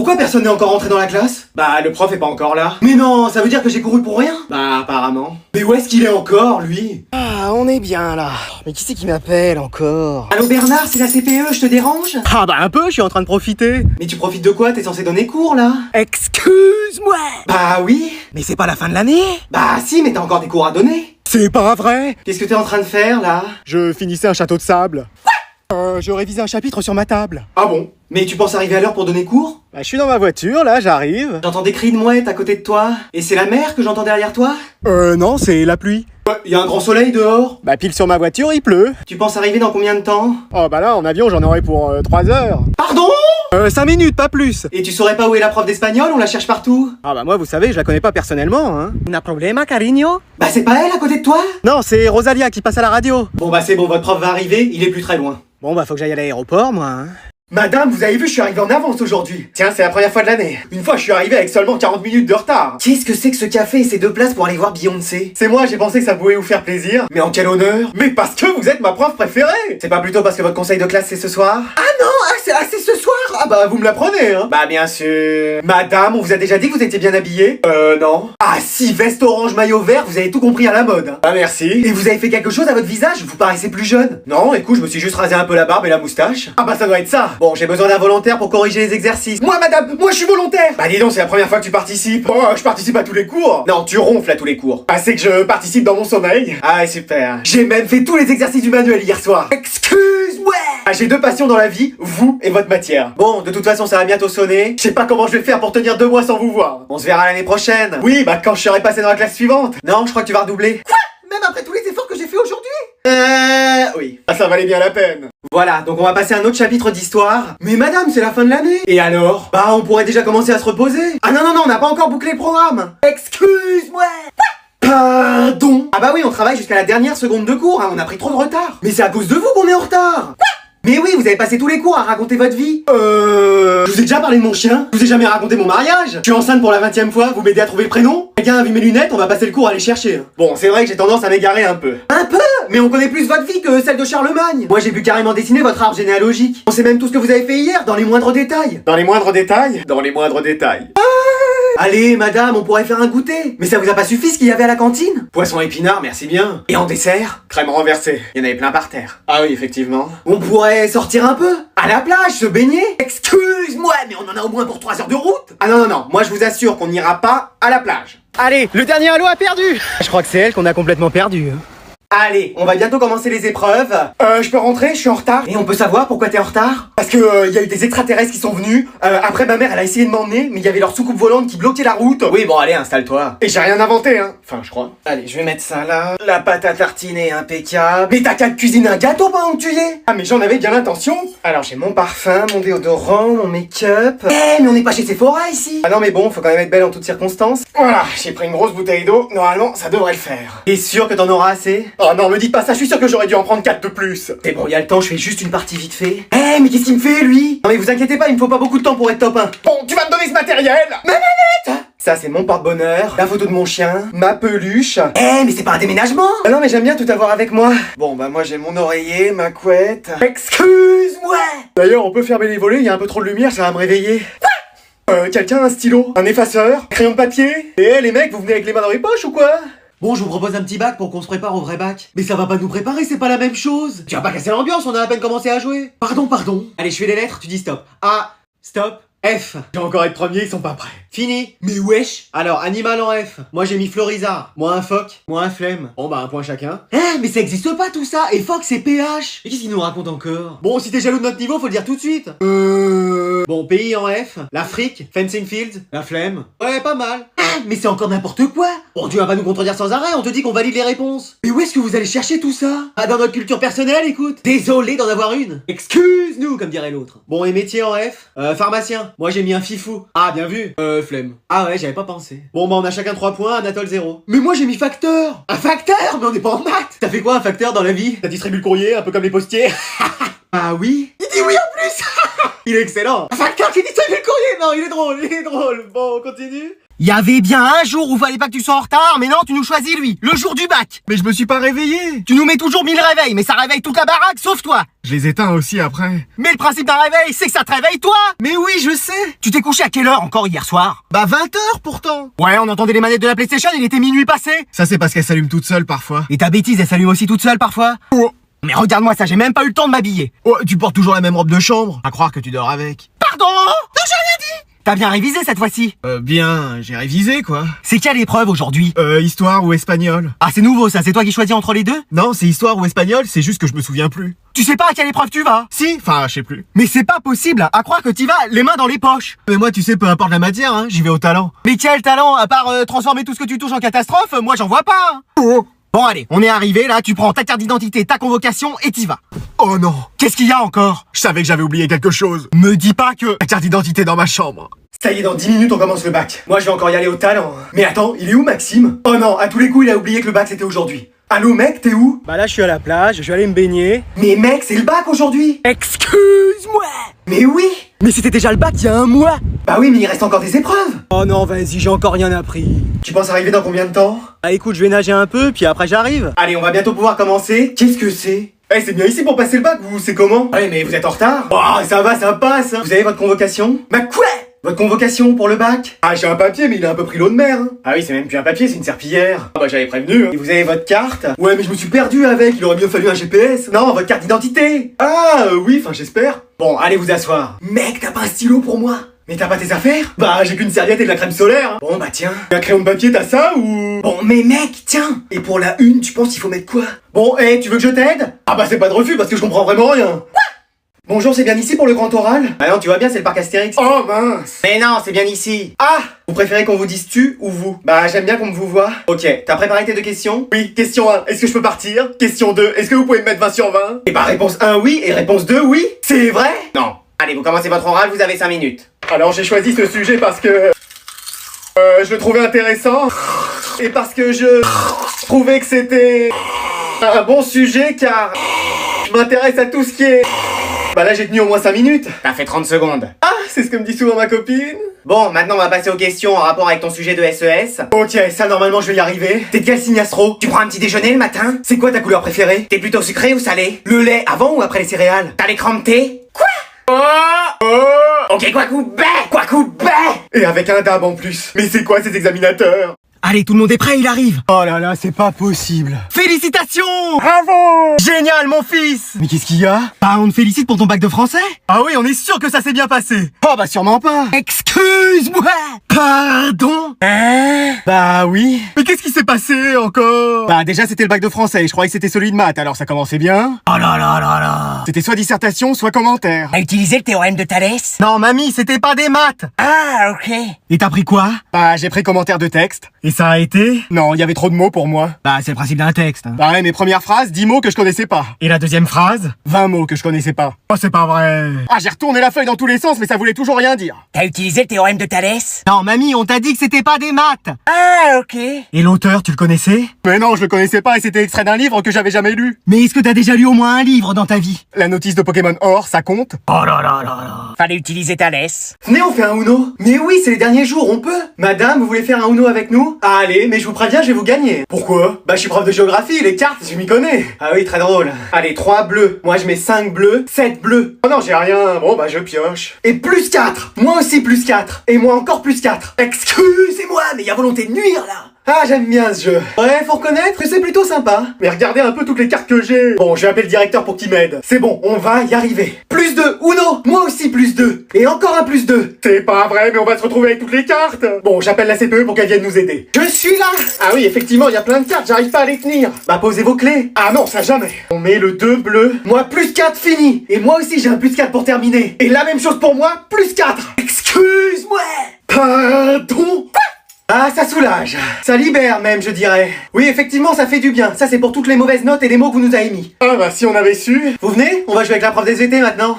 Pourquoi personne n'est encore rentré dans la classe? Bah, le prof est pas encore là. Mais non, ça veut dire que j'ai couru pour rien? Bah, apparemment. Mais où est-ce qu'il est encore, lui? Ah, on est bien là. Mais qui c'est qui m'appelle encore? Allô Bernard, c'est la CPE, je te dérange? Ah bah un peu, je suis en train de profiter. Mais tu profites de quoi? T'es censé donner cours, là? Excuse-moi. Bah oui. Mais c'est pas la fin de l'année? Bah si, mais t'as encore des cours à donner. C'est pas vrai. Qu'est-ce que t'es en train de faire, là? Je finissais un château de sable. Je révisais un chapitre sur ma table. Ah bon? Mais tu penses arriver à l'heure pour donner cours? Bah, je suis dans ma voiture, là, j'arrive. J'entends des cris de mouettes à côté de toi. Et c'est la mer que j'entends derrière toi? Non, c'est la pluie. Y a un grand soleil dehors. Bah, pile sur ma voiture, il pleut. Tu penses arriver dans combien de temps? Oh, bah là, en avion, j'en aurai pour 3 heures. Pardon? 5 minutes, pas plus. Et tu saurais pas où est la prof d'espagnol? On la cherche partout. Ah bah moi, vous savez, je la connais pas personnellement, hein. Un problème, cariño? Bah c'est pas elle à côté de toi? Non, c'est Rosalia qui passe à la radio. Bon bah c'est bon, votre prof va arriver, il est plus très loin. Bon, bah faut que j'aille à l'aéroport, moi, hein. Madame, vous avez vu, je suis arrivé en avance aujourd'hui. Tiens, c'est la première fois de l'année. Une fois, je suis arrivé avec seulement 40 minutes de retard. Qu'est-ce que c'est que ce café et ces 2 places pour aller voir Beyoncé? C'est moi, j'ai pensé que ça pouvait vous faire plaisir. Mais en quel honneur? Mais parce que vous êtes ma prof préférée. C'est pas plutôt parce que votre conseil de classe c'est ce soir? Ah non, c'est ce soir. Ah bah vous me l'apprenez, hein. Bah bien sûr. Madame, on vous a déjà dit que vous étiez bien habillée? Non. Ah si, veste orange, maillot vert, vous avez tout compris à la mode. Ah merci. Et vous avez fait quelque chose à votre visage? Vous paraissez plus jeune. Non, écoute, je me suis juste rasé un peu la barbe et la moustache. Ah bah ça doit être ça. Bon, j'ai besoin d'un volontaire pour corriger les exercices. Moi madame, moi je suis volontaire. Bah dis donc, c'est la première fois que tu participes. Oh, je participe à tous les cours. Non, tu ronfles à tous les cours. Ah, c'est que je participe dans mon sommeil. Ah super. J'ai même fait tous les exercices du manuel hier soir. Excuse-moi. Ah, j'ai 2 passions dans la vie, vous et votre matière. Bon, de toute façon, ça va bientôt sonner. Je sais pas comment je vais faire pour tenir 2 mois sans vous voir. On se verra l'année prochaine. Oui, bah quand je serai passé dans la classe suivante. Non, je crois que tu vas redoubler. Quoi? Même après tous les efforts que j'ai fait aujourd'hui? Oui. Ah, ça valait bien la peine. Voilà, donc on va passer à un autre chapitre d'histoire. Mais madame, c'est la fin de l'année. Et alors? Bah, on pourrait déjà commencer à se reposer. Ah non, on n'a pas encore bouclé le programme. Excuse-moi. Pardon. Ah bah oui, on travaille jusqu'à la dernière seconde de cours, hein, on a pris trop de retard. Mais c'est à cause de vous qu'on est en retard. Mais oui, vous avez passé tous les cours à raconter votre vie. Je vous ai déjà parlé de mon chien. Je vous ai jamais raconté mon mariage. Je suis enceinte pour la 20e fois, vous m'aidez à trouver le prénom. Quelqu'un a vu mes lunettes, on va passer le cours à les chercher. Bon, c'est vrai que j'ai tendance à m'égarer un peu. Un peu? Mais on connaît plus votre vie que celle de Charlemagne. Moi j'ai pu carrément dessiner votre arbre généalogique. On sait même tout ce que vous avez fait hier, dans les moindres détails. Dans les moindres détails? Dans les moindres détails. Allez, madame, on pourrait faire un goûter. Mais ça vous a pas suffi ce qu'il y avait à la cantine? Poisson épinard, merci bien. Et en dessert? Crème renversée. Il y en avait plein par terre. Ah oui, effectivement. On pourrait sortir un peu? À la plage, se baigner? Excuse-moi, mais on en a au moins pour 3 heures de route. Ah non, moi je vous assure qu'on n'ira pas à la plage. Allez, le dernier halo a perdu. Je crois que c'est elle qu'on a complètement perdu. Allez, on va bientôt commencer les épreuves. Je peux rentrer, je suis en retard. Et on peut savoir pourquoi t'es en retard? Parce que y a eu des extraterrestres qui sont venus. Après ma mère elle a essayé de m'emmener, mais il y avait leur soucoupe volante qui bloquait la route. Oui bon allez, installe-toi. Et j'ai rien inventé hein. Enfin je crois. Allez, je vais mettre ça là. La pâte à tartiner impeccable. Mais t'as qu'à te cuisiner un gâteau pendant que tu y es. Ah mais j'en avais bien l'intention. Alors j'ai mon parfum, mon déodorant, mon make-up. Eh mais on n'est pas chez Sephora ici. Ah non mais bon, faut quand même être belle en toutes circonstances. Voilà, j'ai pris une grosse bouteille d'eau. Normalement ça devrait le faire. T'es sûr que t'en auras assez? Oh non, me dites pas ça, je suis sûr que j'aurais dû en prendre 4 de plus. C'est bon, y a le temps, je fais juste une partie vite fait. Eh, mais qu'est-ce qu'il me fait, lui? Non mais vous inquiétez pas, il me faut pas beaucoup de temps pour être top 1. Bon, tu vas me donner ce matériel? Ma manette. Ça, c'est mon porte-bonheur, la photo de mon chien, ma peluche. Eh, mais c'est pas un déménagement. Ah non, mais j'aime bien tout avoir avec moi. Bon, bah moi j'ai mon oreiller, ma couette. Excuse-moi. D'ailleurs, on peut fermer les volets, y a un peu trop de lumière, ça va me réveiller. Quelqu'un a un stylo, un effaceur, crayon de papier? Et les mecs, vous venez avec les mains dans les poches ou quoi? Bon, je vous propose un petit bac pour qu'on se prépare au vrai bac. Mais ça va pas nous préparer, c'est pas la même chose. Tu vas pas casser l'ambiance, on a à peine commencé à jouer. Pardon. Allez, je fais les lettres, tu dis stop. A, stop, F. Je vais encore être premier, ils sont pas prêts. Fini. Mais wesh. Alors, animal en F. Moi j'ai mis Florizard. Moi un phoque. Moi un flemme. Bon bah un point chacun. Mais ça existe pas tout ça. Et phoque c'est PH. Et qu'est-ce qu'il nous raconte encore? Bon, si t'es jaloux de notre niveau, faut le dire tout de suite. Bon, pays en F. L'Afrique. Fencing Fields. La flemme. Ouais, pas mal. Mais c'est encore n'importe quoi. Bon, tu vas pas nous contredire sans arrêt, on te dit qu'on valide les réponses. Mais où est-ce que vous allez chercher tout ça? Ah, dans notre culture personnelle, écoute. Désolé d'en avoir une. Excuse-nous, comme dirait l'autre. Bon, et métier en F? Pharmacien. Moi j'ai mis un fifou. Ah, bien vu. Flemme. Ah ouais, j'avais pas pensé. Bon, bah on a chacun 3 points, Anatole 0. Mais moi j'ai mis facteur. Un facteur? Mais on est pas en maths. T'as fait quoi un facteur dans la vie? T'as distribué le courrier, un peu comme les postiers. Ah oui? Il dit oui en plus. Il est excellent. Un facteur qui distribue le courrier. Non, il est drôle. Bon, on continue. Il y avait bien un jour où fallait pas que tu sois en retard, mais non, tu nous choisis lui, le jour du bac. Mais je me suis pas réveillé. Tu nous mets toujours 1000 réveils, mais ça réveille toute la baraque sauf toi. Je les éteins aussi après. Mais le principe d'un réveil, c'est que ça te réveille toi. Mais oui, je sais. Tu t'es couché à quelle heure encore hier soir? Bah 20h pourtant. Ouais, on entendait les manettes de la PlayStation, il était minuit passé. Ça c'est parce qu'elle s'allume toute seule parfois. Et ta bêtise, elle s'allume aussi toute seule parfois. Oh. Mais regarde-moi ça, j'ai même pas eu le temps de m'habiller. Oh, tu portes toujours la même robe de chambre. À croire que tu dors avec. Pardon? Non, j'ai rien dit. T'as bien révisé cette fois-ci? Bien, j'ai révisé quoi. C'est quelle épreuve aujourd'hui? Histoire ou espagnol. Ah, c'est nouveau ça, c'est toi qui choisis entre les deux? Non, c'est histoire ou espagnol, c'est juste que je me souviens plus. Tu sais pas à quelle épreuve tu vas? Si, enfin, je sais plus. Mais c'est pas possible, à croire que t'y vas les mains dans les poches. Mais moi, tu sais, peu importe la matière, hein, j'y vais au talent. Mais quel talent, à part transformer tout ce que tu touches en catastrophe, moi j'en vois pas. Hein. Oh. Bon allez, on est arrivé là, tu prends ta carte d'identité, ta convocation et t'y vas. Oh non. Qu'est-ce qu'il y a encore? Je savais que j'avais oublié quelque chose. Me dis pas que... La carte d'identité dans ma chambre. Ça y est, dans 10 minutes on commence le bac. Moi je vais encore y aller au talent. Mais attends, il est où Maxime? Oh non, à tous les coups il a oublié que le bac c'était aujourd'hui. Allô mec, t'es où? Bah là je suis à la plage, je vais aller me baigner. Mais mec, c'est le bac aujourd'hui. Excuse-moi. Mais oui. Mais c'était déjà le bac il y a un mois. Bah oui, mais il reste encore des épreuves. Oh non, vas-y, j'ai encore rien appris. Tu penses arriver dans combien de temps? Ah écoute, je vais nager un peu, puis après j'arrive. Allez, on va bientôt pouvoir commencer. Qu'est-ce que c'est? Eh, c'est bien ici pour passer le bac, vous, c'est comment? Ouais, mais vous êtes en retard. Oh, ça va, ça passe. Vous avez votre convocation? Bah quoi? Votre convocation pour le bac? Ah, j'ai un papier, mais il a un peu pris l'eau de mer. Hein. Ah oui, c'est même plus un papier, c'est une serpillière. Ah bah j'avais prévenu. Hein. Et vous avez votre carte? Ouais, mais je me suis perdu avec, il aurait bien fallu un GPS. Non, votre carte d'identité. Ah, oui, enfin j'espère. Bon, allez vous asseoir. Mec, t'as pas un stylo pour moi? Mais t'as pas tes affaires? Bah j'ai qu'une serviette et de la crème solaire. Hein. Bon bah tiens. Un crayon de papier, t'as ça ou? Bon mais mec, tiens. Et pour la une, tu penses qu'il faut mettre quoi? Bon, tu veux que je t'aide? Ah bah c'est pas de refus parce que je comprends vraiment rien. Quoi? Bonjour, c'est bien ici pour le grand oral? Ah non, tu vois bien, c'est le parc Astérix. Oh mince. Mais non, c'est bien ici. Ah. Vous préférez qu'on vous dise tu ou vous? Bah j'aime bien qu'on me vous voit. Ok, t'as préparé tes deux questions? Oui, question 1, est-ce que je peux partir? Question 2, est-ce que vous pouvez me mettre 20 sur 20? Et bah réponse 1 oui, et réponse 2 oui. C'est vrai? Non. Allez, vous commencez votre oral, vous avez 5 minutes. Alors j'ai choisi ce sujet parce que... je le trouvais intéressant. Et parce que je trouvais que c'était... un bon sujet car... je m'intéresse à tout ce qui est... Bah là j'ai tenu au moins 5 minutes. T'as fait 30 secondes. Ah, c'est ce que me dit souvent ma copine. Bon, maintenant on va passer aux questions en rapport avec ton sujet de SES. Ok, ça normalement je vais y arriver. T'es de quel signe astro? Tu prends un petit déjeuner le matin? C'est quoi ta couleur préférée? T'es plutôt sucré ou salé? Le lait avant ou après les céréales? T'as l'écran de thé? Quoi? Ok, quoi coup bé. Et avec un dab en plus. Mais c'est quoi ces examinateurs? Allez, tout le monde est prêt, il arrive. Oh là là, c'est pas possible. Félicitations! Bravo. Génial, mon fils! Mais qu'est-ce qu'il y a? Bah, on te félicite pour ton bac de français? Ah oui, on est sûr que ça s'est bien passé. Oh bah sûrement pas. Excuse-moi. Pardon? Bah oui. Mais qu'est-ce qui s'est passé encore? Bah déjà c'était le bac de français, je croyais que c'était celui de maths, alors ça commençait bien. Oh là là là là. C'était soit dissertation, soit commentaire. T'as utilisé le théorème de Thalès? Non, mamie, c'était pas des maths. Ah, ok. Et t'as pris quoi? Bah j'ai pris commentaire de texte. Et ça a été? Non, il y avait trop de mots pour moi. Bah c'est le principe d'un texte. Hein. Bah ouais, mes premières phrases, 10 mots que je connaissais pas. Et la deuxième phrase? 20 mots que je connaissais pas. Oh c'est pas vrai. Ah, j'ai retourné la feuille dans tous les sens, mais ça voulait toujours rien dire. T'as utilisé le théorème de Thalès? Non, mamie, on t'a dit que c'était pas des maths. Ah, ok. Et l'auteur, tu le connaissais? Mais non, je le connaissais pas et c'était extrait d'un livre que j'avais jamais lu. Mais est-ce que t'as déjà lu au moins un livre dans ta vie? La notice de Pokémon Or, ça compte? Oh là là là là. Fallait utiliser Thalès. Venez, on fait un Uno. Mais oui, c'est les derniers jours, on peut. Madame, vous voulez faire un Uno avec nous? Ah, allez, mais je vous préviens, je vais vous gagner. Pourquoi? Bah, je suis prof de géographie, les cartes, je m'y connais. Ah oui, très drôle. Allez, 3 bleus. Moi, je mets 5 bleus, 7 bleus. Oh non, j'ai rien. Bon, bah, je pioche. Et plus 4. Moi aussi, plus 4. Et moi encore plus 4. Excusez-moi, mais y a volonté de nuire, là. Ah, j'aime bien ce jeu. Ouais, faut reconnaître que c'est plutôt sympa. Mais regardez un peu toutes les cartes que j'ai. Bon, je vais appeler le directeur pour qu'il m'aide. C'est bon, on va y arriver. Plus 2, Uno. Moi aussi, plus 2. Et encore un plus 2. C'est pas vrai, mais on va se retrouver avec toutes les cartes. Bon, j'appelle la CPE pour qu'elle vienne nous aider. Je suis là. Ah oui, effectivement, il y a plein de cartes, j'arrive pas à les tenir. Bah, posez vos clés. Ah non, ça jamais. On met le 2 bleu. Moi, plus 4 fini. Et moi aussi, j'ai un plus 4 pour terminer. Et la même chose pour moi, plus 4. Excuse-moi. Pardon? Ah, ça soulage. Ça libère même, je dirais. Oui, effectivement, ça fait du bien. Ça, c'est pour toutes les mauvaises notes et les mots que vous nous avez mis. Ah bah si on avait su. Vous venez? On va jouer avec la prof des VT maintenant.